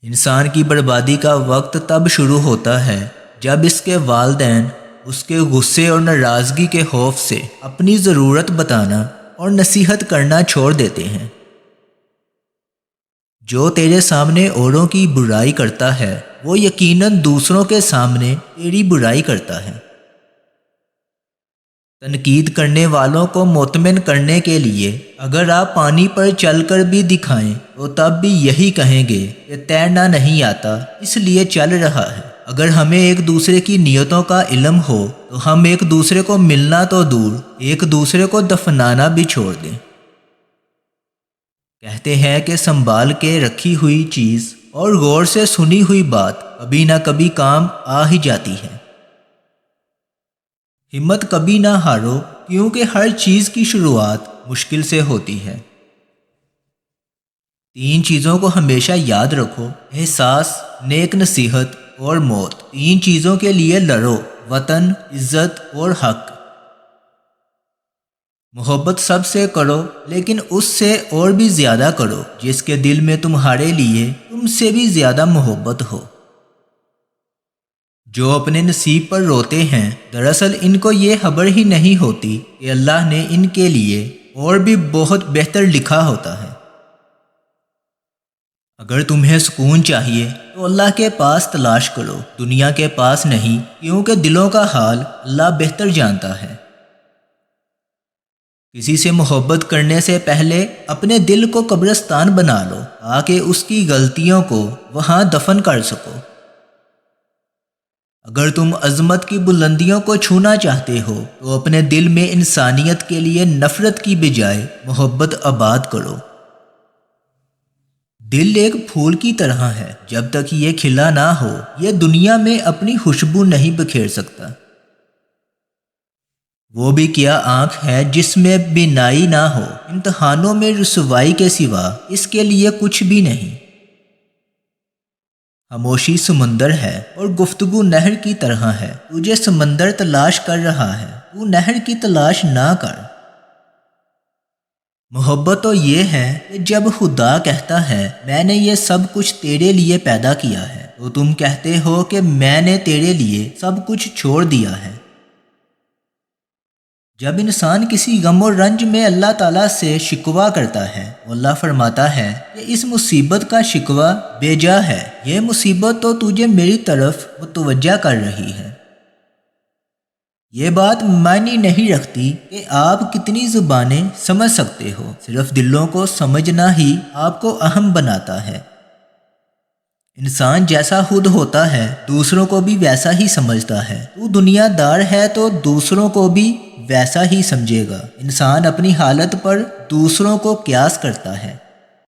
انسان کی بربادی کا وقت تب شروع ہوتا ہے جب اس کے والدین اس کے غصے اور ناراضگی کے خوف سے اپنی ضرورت بتانا اور نصیحت کرنا چھوڑ دیتے ہیں۔ جو تیرے سامنے اوروں کی برائی کرتا ہے وہ یقیناً دوسروں کے سامنے تیری برائی کرتا ہے۔ تنقید کرنے والوں کو مطمئن کرنے کے لیے اگر آپ پانی پر چل کر بھی دکھائیں تو تب بھی یہی کہیں گے کہ تیرنا نہیں آتا اس لیے چل رہا ہے۔ اگر ہمیں ایک دوسرے کی نیتوں کا علم ہو تو ہم ایک دوسرے کو ملنا تو دور ایک دوسرے کو دفنانا بھی چھوڑ دیں۔ کہتے ہیں کہ سنبھال کے رکھی ہوئی چیز اور غور سے سنی ہوئی بات کبھی نہ کبھی کام آ ہی جاتی ہے۔ ہمت کبھی نہ ہارو کیونکہ ہر چیز کی شروعات مشکل سے ہوتی ہے۔ 3 چیزوں کو ہمیشہ یاد رکھو: احساس، نیک نصیحت اور موت۔ 3 چیزوں کے لیے لڑو: وطن، عزت اور حق۔ محبت سب سے کرو لیکن اس سے اور بھی زیادہ کرو جس کے دل میں تمہارے لیے تم سے بھی زیادہ محبت ہو۔ جو اپنے نصیب پر روتے ہیں دراصل ان کو یہ خبر ہی نہیں ہوتی کہ اللہ نے ان کے لیے اور بھی بہت بہتر لکھا ہوتا ہے۔ اگر تمہیں سکون چاہیے تو اللہ کے پاس تلاش کرو، دنیا کے پاس نہیں، کیونکہ دلوں کا حال اللہ بہتر جانتا ہے۔ کسی سے محبت کرنے سے پہلے اپنے دل کو قبرستان بنا لو تاکہ اس کی غلطیوں کو وہاں دفن کر سکو۔ اگر تم عظمت کی بلندیوں کو چھونا چاہتے ہو تو اپنے دل میں انسانیت کے لیے نفرت کی بجائے محبت آباد کرو۔ دل ایک پھول کی طرح ہے، جب تک یہ کھلا نہ ہو یہ دنیا میں اپنی خوشبو نہیں بکھیر سکتا۔ وہ بھی کیا آنکھ ہے جس میں بینائی نہ ہو، امتحانوں میں رسوائی کے سوا اس کے لیے کچھ بھی نہیں۔ خاموشی سمندر ہے اور گفتگو نہر کی طرح ہے، تجھے سمندر تلاش کر رہا ہے، تو نہر کی تلاش نہ کر۔ محبت تو یہ ہے کہ جب خدا کہتا ہے میں نے یہ سب کچھ تیرے لیے پیدا کیا ہے تو تم کہتے ہو کہ میں نے تیرے لیے سب کچھ چھوڑ دیا ہے۔ جب انسان کسی غم و رنج میں اللہ تعالیٰ سے شکوہ کرتا ہے تو اللہ فرماتا ہے کہ اس مصیبت کا شکوہ بے جا ہے، یہ مصیبت تو تجھے میری طرف متوجہ کر رہی ہے۔ یہ بات معنی نہیں رکھتی کہ آپ کتنی زبانیں سمجھ سکتے ہو، صرف دلوں کو سمجھنا ہی آپ کو اہم بناتا ہے۔ انسان جیسا خود ہوتا ہے دوسروں کو بھی ویسا ہی سمجھتا ہے، تو دنیا دار ہے تو دوسروں کو بھی ویسا ہی سمجھے گا۔ انسان اپنی حالت پر دوسروں کو قیاس کرتا ہے۔